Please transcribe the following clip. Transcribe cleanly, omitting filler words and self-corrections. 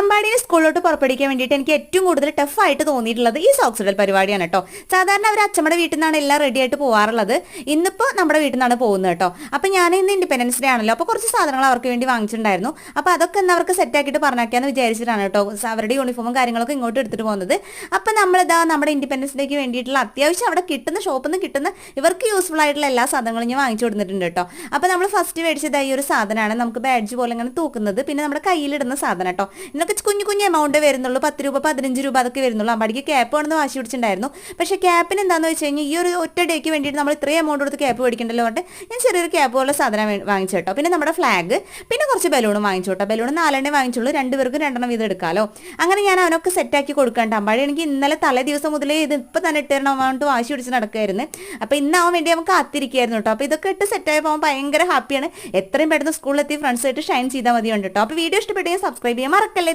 അമ്പാടിനെ സ്കൂളിലോട്ട് പുറപ്പെടുവിക്കാൻ വേണ്ടിയിട്ട് എനിക്ക് ഏറ്റവും കൂടുതൽ ടഫായിട്ട് തോന്നിയിട്ടുള്ളത് ഈ സോക്സ് ഇടൽ പരിപാടിയാണ് കേട്ടോ. സാധാരണ അവർ അച്ഛമ്മയുടെ വീട്ടിൽ നിന്നാണ് എല്ലാം റെഡി ആയിട്ട് പോകാറുള്ളത്. ഇന്നിപ്പോൾ നമ്മുടെ വീട്ടിൽ നിന്നാണ് പോകുന്നത് കേട്ടോ. അപ്പം ഞാൻ ഇന്ന് ഇൻഡിപെൻഡൻസ് ഡേ ആണല്ലോ, അപ്പോൾ കുറച്ച് സാധനങ്ങൾ അവർക്ക് വേണ്ടി വാങ്ങിച്ചിട്ടുണ്ടായിരുന്നു. അപ്പോൾ അതൊക്കെ ഒന്ന് അവർക്ക് സെറ്റാക്കിയിട്ട് പറഞ്ഞാക്കാന്ന് വിചാരിച്ചിട്ടാണ് കേട്ടോ അവരുടെ യൂണിഫോമും കാര്യങ്ങളൊക്കെ ഇങ്ങോട്ട് എടുത്തിട്ട് പോകുന്നത്. അപ്പം നമ്മളിതാ നമ്മുടെ ഇൻഡിപെൻഡൻസ് ഡേക്ക് വേണ്ടിയിട്ടുള്ള അത്യാവശ്യം അവിടെ കിട്ടുന്ന ഷോപ്പിൽ നിന്ന് കിട്ടുന്ന ഇവർക്ക് യൂസ്ഫുൾ ആയിട്ടുള്ള എല്ലാ സാധനങ്ങളും ഞാൻ വാങ്ങിച്ചു കൊടുത്തിട്ടുണ്ട് കേട്ടോ. അപ്പോൾ നമ്മൾ ഫസ്റ്റ് മേടിച്ചത് ഈ ഒരു സാധനമാണ്, നമുക്ക് ബാഡ്ജ് പോലെ ഇങ്ങനെ തൂക്കുന്നത്, പിന്നെ നമ്മുടെ കയ്യിലിടുന്ന സാധനം കേട്ടോ. ഇതൊക്കെ കുഞ്ഞു കുഞ്ഞു എമൗണ്ട് വരുന്നുള്ളൂ, 10 രൂപ 15 രൂപ അതൊക്കെ വരുന്നുള്ളൂ. അമ്പാടിക്ക് ക്യാപ്പ് വേണമെന്ന് വാശി പിടിച്ചിട്ടുണ്ടായിരുന്നു. പക്ഷേ ക്യാപ്പിന് എന്താണെന്ന് വെച്ച് കഴിഞ്ഞാൽ ഈ ഒരു ഒറ്റ ഡേക്ക് വേണ്ടിയിട്ട് നമ്മൾ ഇത്രയും എമൗണ്ട് കൊടുത്ത് ക്യാപ്പ് മേടിക്കണ്ടല്ലോ കൊണ്ട് ഞാൻ ചെറിയൊരു ക്യാപ്പ് പോലെ സാധനം വാങ്ങിച്ചു കേട്ടോ. പിന്നെ നമ്മുടെ ഫ്ലാഗ്, പിന്നെ കുറച്ച് ബലൂണും വാങ്ങിച്ചു കേട്ടോ. ബലൂൺ 4 വാങ്ങിച്ചുള്ളൂ, 2 പേർക്കും 2 വീതം എടുക്കാമല്ലോ. അങ്ങനെ ഞാൻ അവനൊക്കെ സെറ്റാക്കി കൊടുക്കണ്ട. അമ്പാടി എനിക്ക് ഇന്നലെ തലേ ദിവസം മുതലേ ഇത് ഇപ്പം തന്നെ ഇട്ട് തരണം അവൻ വാശി പിടിച്ച് നടക്കുമായിരുന്നു. അപ്പോൾ ഇന്നാവാൻ വേണ്ടി നമുക്ക് കാത്തിരിക്കുകയായിരുന്നു കേട്ടോ. അപ്പോൾ ഇതൊക്കെ ഇട്ട് സെറ്റായപ്പോൾ അവൻ ഭയങ്കര ഹാപ്പിയാണ്. എത്രയും പെട്ടെന്ന് സ്കൂളിലെത്തി ഫ്രണ്ട്സായിട്ട് ഷൈൻ ചെയ്താൽ മതി കേട്ടോ. അപ്പോൾ വീഡിയോ ഇഷ്ടപ്പെട്ടെങ്കിൽ സബ്സ്ക്രൈബ് ചെയ്യാൻ മറക്കല്ലേ.